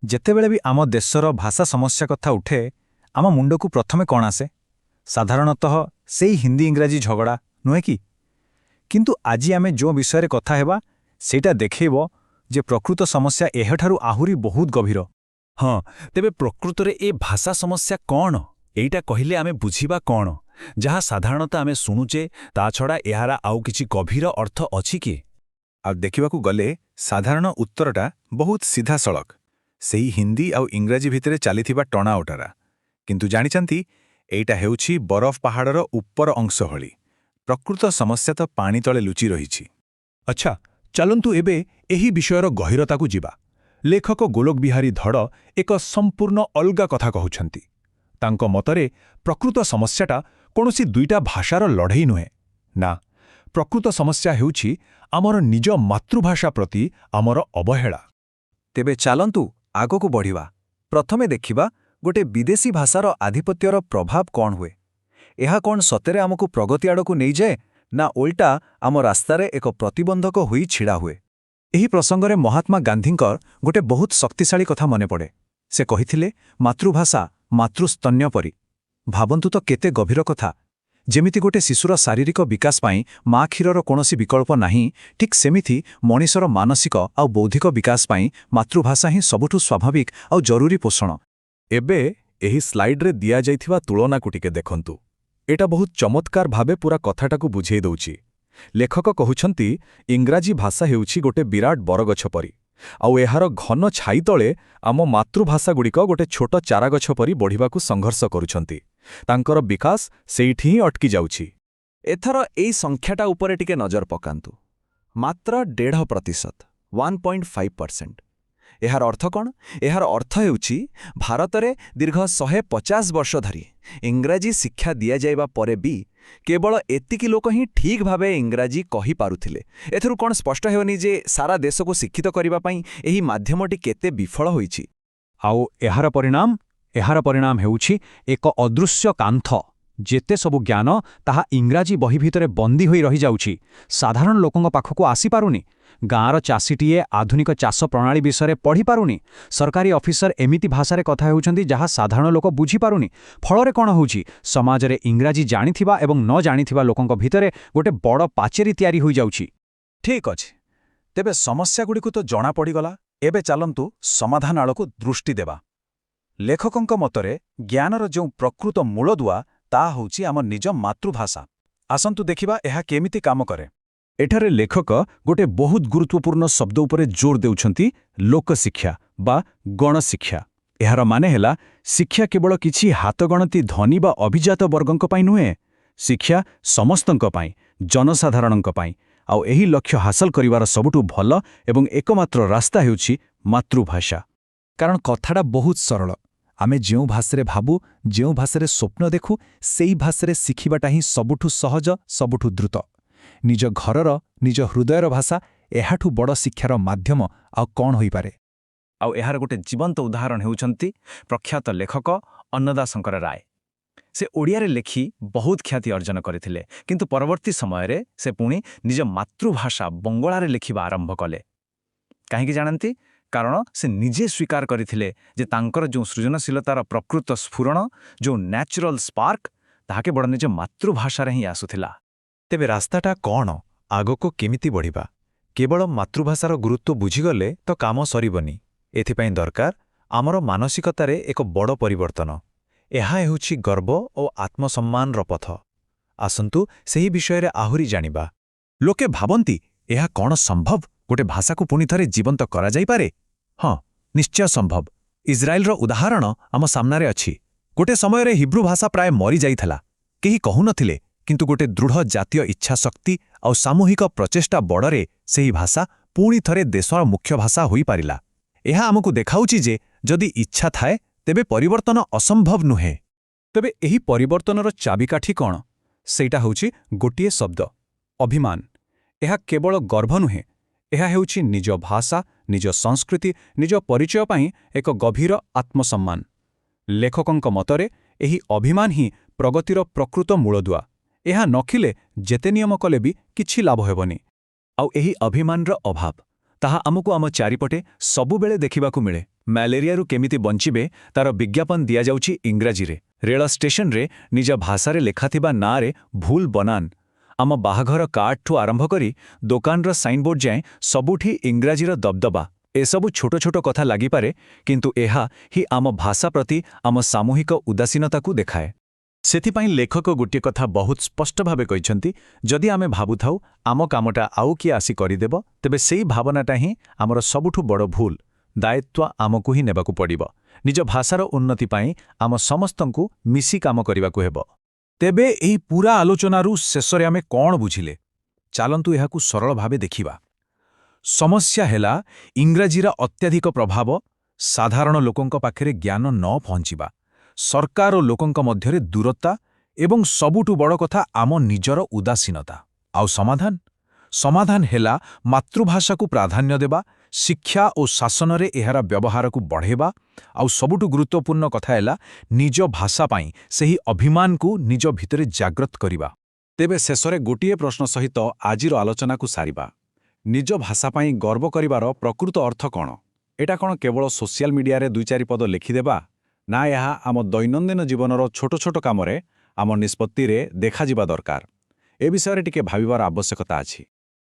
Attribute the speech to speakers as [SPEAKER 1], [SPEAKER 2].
[SPEAKER 1] ଯେତେବେଳେ ବି ଆମ ଦେଶର ଭାଷା ସମସ୍ୟା କଥା ଉଠେ ଆମ ମୁଣ୍ଡକୁ ପ୍ରଥମେ କ'ଣ ଆସେ? ସାଧାରଣତଃ ସେଇ ହିନ୍ଦୀ ଇଂରାଜୀ ଝଗଡ଼ା ନୁହେଁ କି? କିନ୍ତୁ ଆଜି ଆମେ ଯେଉଁ ବିଷୟରେ କଥା ହେବା ସେଇଟା ଦେଖେଇବ ଯେ ପ୍ରକୃତ ସମସ୍ୟା ଏହାଠାରୁ ଆହୁରି ବହୁତ ଗଭୀର।
[SPEAKER 2] ହଁ, ତେବେ ପ୍ରକୃତରେ ଏ ଭାଷା ସମସ୍ୟା କ'ଣ ଏଇଟା କହିଲେ ଆମେ ବୁଝିବା କ'ଣ? ଯାହା ସାଧାରଣତଃ ଆମେ ଶୁଣୁଛେ ତା ଛଡ଼ା ଏହାର ଆଉ କିଛି ଗଭୀର ଅର୍ଥ ଅଛି କି?
[SPEAKER 1] ଆଉ ଦେଖିବାକୁ ଗଲେ ସାଧାରଣ ଉତ୍ତରଟା ବହୁତ ସିଧାସଳଖ। ସେହି ହିନ୍ଦୀ ଆଉ ଇଂରାଜୀ ଭିତରେ ଚାଲିଥିବା ଟଣାଓଟରା। କିନ୍ତୁ ଜାଣିଛନ୍ତି ଏଇଟା ହେଉଛି ବରଫ ପାହାଡ଼ର ଉପର ଅଂଶ ଭଳି। ପ୍ରକୃତ ସମସ୍ୟା ତ ପାଣି ତଳେ ଲୁଚି ରହିଛି।
[SPEAKER 2] ଆଚ୍ଛା, ଚାଲନ୍ତୁ ଏବେ ଏହି ବିଷୟର ଗଭୀରତାକୁ ଯିବା। ଲେଖକ ଗୋଲକ ବିହାରୀ ଧଡ଼ ଏକ ସମ୍ପୂର୍ଣ୍ଣ ଅଲଗା କଥା କହୁଛନ୍ତି। ତାଙ୍କ ମତରେ ପ୍ରକୃତ ସମସ୍ୟାଟା କୌଣସି ଦୁଇଟା ଭାଷାର ଲଢ଼େଇ ନୁହେଁ। ନା, ପ୍ରକୃତ ସମସ୍ୟା ହେଉଛି ଆମର ନିଜ ମାତୃଭାଷା ପ୍ରତି ଆମର ଅବହେଳା।
[SPEAKER 1] ତେବେ ଚାଲନ୍ତୁ ଆଗକୁ ବଢ଼ିବା। ପ୍ରଥମେ ଦେଖିବା ଗୋଟେ ବିଦେଶୀ ଭାଷାର ଆଧିପତ୍ୟର ପ୍ରଭାବ କ'ଣ ହୁଏ। ଏହା କ'ଣ ସତରେ ଆମକୁ ପ୍ରଗତି ଆଡ଼କୁ ନେଇଯାଏ ନା ଓଲଟା ଆମ ରାସ୍ତାରେ ଏକ ପ୍ରତିବନ୍ଧକ ହୋଇ ଛିଡ଼ା ହୁଏ? ଏହି ପ୍ରସଙ୍ଗରେ ମହାତ୍ମା ଗାନ୍ଧୀଙ୍କର ଗୋଟେ ବହୁତ ଶକ୍ତିଶାଳୀ କଥା ମନେପଡ଼େ। ସେ କହିଥିଲେ, ମାତୃଭାଷା ମାତୃସ୍ତନ୍ୟ ପରି। ଭାବନ୍ତୁ ତ କେତେ ଗଭୀର କଥା। ଯେମିତି ଗୋଟେ ଶିଶୁର ଶାରୀରିକ ବିକାଶ ପାଇଁ ମା କ୍ଷୀରର କୌଣସି ବିକଳ୍ପ ନାହିଁ, ଠିକ୍ ସେମିତି ମଣିଷର ମାନସିକ ଆଉ ବୌଦ୍ଧିକ ବିକାଶ ପାଇଁ ମାତୃଭାଷା ହିଁ ସବୁଠୁ ସ୍ୱାଭାବିକ ଆଉ ଜରୁରୀ ପୋଷଣ।
[SPEAKER 2] ଏବେ ଏହି ସ୍ଲାଇଡ୍ରେ ଦିଆଯାଇଥିବା ତୁଳନାକୁ ଟିକେ ଦେଖନ୍ତୁ। ଏଇଟା ବହୁତ ଚମତ୍କାର ଭାବେ ପୁରା କଥାଟାକୁ ବୁଝେଇ ଦେଉଛି। ଲେଖକ କହୁଛନ୍ତି ଇଂରାଜୀ ଭାଷା ହେଉଛି ଗୋଟେ ବିରାଟ ବରଗଛ ପରି, ଆଉ ଏହାର ଘନ ଛାଇ ତଳେ ଆମ ମାତୃଭାଷାଗୁଡ଼ିକ ଗୋଟେ ଛୋଟ ଚାରାଗଛ ପରି ବଢ଼ିବାକୁ ସଂଘର୍ଷ କରୁଛନ୍ତି। ତାଙ୍କର ବିକାଶ ସେଇଠି ହିଁ ଅଟକି ଯାଉଛି।
[SPEAKER 1] ଏଥର ଏଇ ସଂଖ୍ୟାଟା ଉପରେ ଟିକେ ନଜର ପକାନ୍ତୁ। ମାତ୍ର 1.5%, 1.5%। ଏହାର ଅର୍ଥ କ'ଣ? ଏହାର ଅର୍ଥ ହେଉଛି ଭାରତରେ ଦୀର୍ଘ 150 ବର୍ଷ ଧରି ଇଂରାଜୀ ଶିକ୍ଷା ଦିଆଯାଇବା ପରେ ବି କେବଳ ଏତିକି ଲୋକ ହିଁ ଠିକ୍ ଭାବେ ଇଂରାଜୀ କହିପାରୁଥିଲେ। ଏଥିରୁ କ'ଣ ସ୍ପଷ୍ଟ ହେଉନି ଯେ ସାରା ଦେଶକୁ ଶିକ୍ଷିତ କରିବା ପାଇଁ ଏହି ମାଧ୍ୟମଟି କେତେ ବିଫଳ ହୋଇଛି?
[SPEAKER 2] ଆଉ ଏହାର ପରିଣାମ ହେଉଛି ଏକ ଅଦୃଶ୍ୟ କାନ୍ଥ। ଯେତେ ସବୁ ଜ୍ଞାନ ତାହା ଇଂରାଜୀ ବହି ଭିତରେ ବନ୍ଦୀ ହୋଇ ରହିଯାଉଛି, ସାଧାରଣ ଲୋକଙ୍କ ପାଖକୁ ଆସିପାରୁନି। ଗାଁର ଚାଷୀଟିଏ ଆଧୁନିକ ଚାଷ ପ୍ରଣାଳୀ ବିଷୟରେ ପଢ଼ିପାରୁନି। ସରକାରୀ ଅଫିସର ଏମିତି ଭାଷାରେ କଥା ହେଉଛନ୍ତି ଯାହା ସାଧାରଣ ଲୋକ ବୁଝିପାରୁନି। ଫଳରେ କ'ଣ ହେଉଛି? ସମାଜରେ ଇଂରାଜୀ ଜାଣିଥିବା ଏବଂ ନ ଜାଣିଥିବା ଲୋକଙ୍କ ଭିତରେ ଗୋଟେ ବଡ଼ ପାଚେରୀ ତିଆରି ହୋଇଯାଉଛି।
[SPEAKER 1] ଠିକ୍ ଅଛି, ତେବେ ସମସ୍ୟାଗୁଡ଼ିକୁ ତ ଜଣାପଡ଼ିଗଲା। ଏବେ ଚାଲନ୍ତୁ ସମାଧାନ ଆଡ଼କୁ ଦୃଷ୍ଟି ଦେବା। ଲେଖକଙ୍କ ମତରେ ଜ୍ଞାନର ଯେଉଁ ପ୍ରକୃତ ମୂଳଦୁଆ ତାହା ହେଉଛି ଆମ ନିଜ ମାତୃଭାଷା। ଆସନ୍ତୁ ଦେଖିବା ଏହା କେମିତି କାମ କରେ।
[SPEAKER 2] ଏଠାରେ ଲେଖକ ଗୋଟେ ବହୁତ ଗୁରୁତ୍ୱପୂର୍ଣ୍ଣ ଶବ୍ଦ ଉପରେ ଜୋର ଦେଉଛନ୍ତି, ଲୋକଶିକ୍ଷା ବା ଗଣଶିକ୍ଷା। ଏହାର ମାନେ ହେଲା ଶିକ୍ଷା କେବଳ କିଛି ହାତଗଣତି ଧନୀ ବା ଅଭିଜାତ ବର୍ଗଙ୍କ ପାଇଁ ନୁହେଁ। ଶିକ୍ଷା ସମସ୍ତଙ୍କ ପାଇଁ, ଜନସାଧାରଣଙ୍କ ପାଇଁ। ଆଉ ଏହି ଲକ୍ଷ୍ୟ ହାସଲ କରିବାର ସବୁଠୁ ଭଲ ଏବଂ ଏକମାତ୍ର ରାସ୍ତା ହେଉଛି ମାତୃଭାଷା।
[SPEAKER 1] କାରଣ କଥାଟା ବହୁତ ସରଳ। ଆମେ ଯେଉଁ ଭାଷାରେ ଭାବୁ, ଯେଉଁ ଭାଷାରେ ସ୍ୱପ୍ନ ଦେଖୁ, ସେଇ ଭାଷାରେ ଶିଖିବାଟା ହିଁ ସବୁଠୁ ସହଜ, ସବୁଠୁ ଦ୍ରୁତ। ନିଜ ଘରର, ନିଜ ହୃଦୟର ଭାଷା ଏହାଠୁ ବଡ଼ ଶିକ୍ଷାର ମାଧ୍ୟମ ଆଉ କ'ଣ ହୋଇପାରେ? ଆଉ ଏହାର ଗୋଟେ ଜୀବନ୍ତ ଉଦାହରଣ ହେଉଛନ୍ତି ପ୍ରଖ୍ୟାତ ଲେଖକ ଅନ୍ନଦା ଶଙ୍କର ରାୟ। ସେ ଓଡ଼ିଆରେ ଲେଖି ବହୁତ ଖ୍ୟାତି ଅର୍ଜନ କରିଥିଲେ, କିନ୍ତୁ ପରବର୍ତ୍ତୀ ସମୟରେ ସେ ପୁଣି ନିଜ ମାତୃଭାଷା ବଙ୍ଗଳାରେ ଲେଖିବା ଆରମ୍ଭ କଲେ। କାହିଁକି ଜାଣନ୍ତି? କାରଣ ସେ ନିଜେ ସ୍ୱୀକାର କରିଥିଲେ ଯେ ତାଙ୍କର ଯେଉଁ ସୃଜନଶୀଳତାର ପ୍ରକୃତ ସ୍ଫୁରଣ, ଯେଉଁ ନ୍ୟାଚୁରାଲ ସ୍ପାର୍କ, ତାହା କେବଳ ନିଜ ମାତୃଭାଷାରେ ହିଁ ଆସୁଥିଲା। ତେବେ ରାସ୍ତାଟା କ'ଣ? ଆଗକୁ କେମିତି ବଢ଼ିବା? କେବଳ ମାତୃଭାଷାର ଗୁରୁତ୍ୱ ବୁଝିଗଲେ ତ କାମ ସରିବନି। ଏଥିପାଇଁ ଦରକାର ଆମର ମାନସିକତାରେ ଏକ ବଡ଼ ପରିବର୍ତ୍ତନ। ଏହା ହେଉଛି ଗର୍ବ ଓ ଆତ୍ମସମ୍ମାନର ପଥ। ଆସନ୍ତୁ ସେହି ବିଷୟରେ ଆହୁରି ଜାଣିବା। ଲୋକେ ଭାବନ୍ତି, ଏହା କ'ଣ ସମ୍ଭବ? ଗୋଟେ ଭାଷାକୁ ପୁଣି ଥରେ ଜୀବନ୍ତ କରାଯାଇପାରେ? ହଁ, ନିଶ୍ଚୟ ସମ୍ଭବ। ଇସ୍ରାଏଲର ଉଦାହରଣ ଆମ ସାମ୍ନାରେ ଅଛି। ଗୋଟେ ସମୟରେ ହିବ୍ରୁ ଭାଷା ପ୍ରାୟ ମରିଯାଇଥିଲା। କେହି କହୁନଥିଲେ, କିନ୍ତୁ ଗୋଟେ ଦୃଢ଼ ଜାତୀୟ ଇଚ୍ଛାଶକ୍ତି ଆଉ ସାମୂହିକ ପ୍ରଚେଷ୍ଟା ବଳରେ ସେହି ଭାଷା ପୁଣି ଥରେ ଦେଶର ମୁଖ୍ୟ ଭାଷା ହୋଇପାରିଲା। ଏହା ଆମକୁ ଦେଖାଉଛି ଯେ ଯଦି ଇଚ୍ଛା ଥାଏ, ତେବେ ପରିବର୍ତ୍ତନ ଅସମ୍ଭବ ନୁହେଁ। ତେବେ ଏହି ପରିବର୍ତ୍ତନର ଚାବିକାଠି କ'ଣ? ସେଇଟା ହେଉଛି ଗୋଟିଏ ଶବ୍ଦ, ଅଭିମାନ। ଏହା କେବଳ ଗର୍ବ ନୁହେଁ, ଏହା ହେଉଛି ନିଜ ଭାଷା, ନିଜ ସଂସ୍କୃତି, ନିଜ ପରିଚୟ ପାଇଁ ଏକ ଗଭୀର ଆତ୍ମସମ୍ମାନ। ଲେଖକଙ୍କ ମତରେ ଏହି ଅଭିମାନ ହିଁ ପ୍ରଗତିର ପ୍ରକୃତ ମୂଳଦୁଆ। ଏହା ନଖିଲେ ଯେତେ ନିୟମ କଲେ ବି କିଛି ଲାଭ ହେବନି। ଆଉ ଏହି ଅଭିମାନର ଅଭାବ, ତାହା ଆମକୁ ଆମ ଚାରିପଟେ ସବୁବେଳେ ଦେଖିବାକୁ ମିଳେ। ମ୍ୟାଲେରିଆରୁ କେମିତି ବଞ୍ଚିବେ ତାର ବିଜ୍ଞାପନ ଦିଆଯାଉଛି ଇଂରାଜୀରେ। ରେଳ ଷ୍ଟେସନରେ ନିଜ ଭାଷାରେ ଲେଖାଥିବା ନାଁରେ ଭୁଲ ବନାନ। ଆମ ବାହାଘର କାର୍ଡଠୁ ଆରମ୍ଭ କରି ଦୋକାନର ସାଇନବୋର୍ଡ ଯାଏଁ ସବୁଠି ଇଂରାଜୀର ଦବଦବା। ଏସବୁ ଛୋଟ ଛୋଟ କଥା ଲାଗିପାରେ, କିନ୍ତୁ ଏହା ହିଁ ଆମ ଭାଷା ପ୍ରତି ଆମ ସାମୂହିକ ଉଦାସୀନତାକୁ ଦେଖାଏ। ସେଥିପାଇଁ ଲେଖକ ଗୋଟିଏ କଥା ବହୁତ ସ୍ପଷ୍ଟ ଭାବେ କହିଛନ୍ତି, ଯଦି ଆମେ ଭାବୁଥାଉ ଆମ କାମଟା ଆଉ କିଏ ଆସି କରିଦେବ, ତେବେ ସେଇ ଭାବନାଟା ହିଁ ଆମର ସବୁଠୁ ବଡ଼ ଭୁଲ। ଦାୟିତ୍ୱ ଆମକୁ ହିଁ ନେବାକୁ ପଡ଼ିବ। ନିଜ ଭାଷାର ଉନ୍ନତି ପାଇଁ ଆମ ସମସ୍ତଙ୍କୁ ମିଶି କାମ କରିବାକୁ ହେବ। ତେବେ ଏହି ପୂରା ଆଲୋଚନାରୁ ଶେଷରେ ଆମେ କ'ଣ ବୁଝିଲେ? ଚାଲନ୍ତୁ ଏହାକୁ ସରଳ ଭାବେ ଦେଖିବା। ସମସ୍ୟା ହେଲା ଇଂରାଜୀର ଅତ୍ୟଧିକ ପ୍ରଭାବ, ସାଧାରଣ ଲୋକଙ୍କ ପାଖରେ ଜ୍ଞାନ ନ ପହଞ୍ଚିବା, ସରକାର ଓ ଲୋକଙ୍କ ମଧ୍ୟରେ ଦୂରତା ଏବଂ ସବୁଠୁ ବଡ଼ କଥା ଆମ ନିଜର ଉଦାସୀନତା। ଆଉ ସମାଧାନ? ସମାଧାନ ହେଲା ମାତୃଭାଷାକୁ ପ୍ରାଧାନ୍ୟ ଦେବା, ଶିକ୍ଷା ଓ ଶାସନରେ ଏହାର ବ୍ୟବହାରକୁ ବଢ଼ାଇବା, ଆଉ ସବୁଠୁ ଗୁରୁତ୍ୱପୂର୍ଣ୍ଣ କଥା ହେଲା ନିଜ ଭାଷା ପାଇଁ ସେହି ଅଭିମାନକୁ ନିଜ ଭିତରେ ଜାଗ୍ରତ କରିବା। ତେବେ ଶେଷରେ ଗୋଟିଏ ପ୍ରଶ୍ନ ସହିତ ଆଜିର ଆଲୋଚନାକୁ ସାରିବା। ନିଜ ଭାଷା ପାଇଁ ଗର୍ବ କରିବାର ପ୍ରକୃତ ଅର୍ଥ କ'ଣ? ଏଟା କ'ଣ କେବଳ ସୋସିଆଲ ମିଡିଆରେ 2-4 ପଦ ଲେଖିଦେବା? ନା ଏହା ଆମ ଦୈନନ୍ଦିନ ଜୀବନର ଛୋଟ ଛୋଟ କାମରେ, ଆମ ନିଷ୍ପତ୍ତିରେ ଦେଖାଯିବା ଦରକାର? ଏ ବିଷୟରେ ଟିକେ ଭାବିବାର ଆବଶ୍ୟକତା ଅଛି।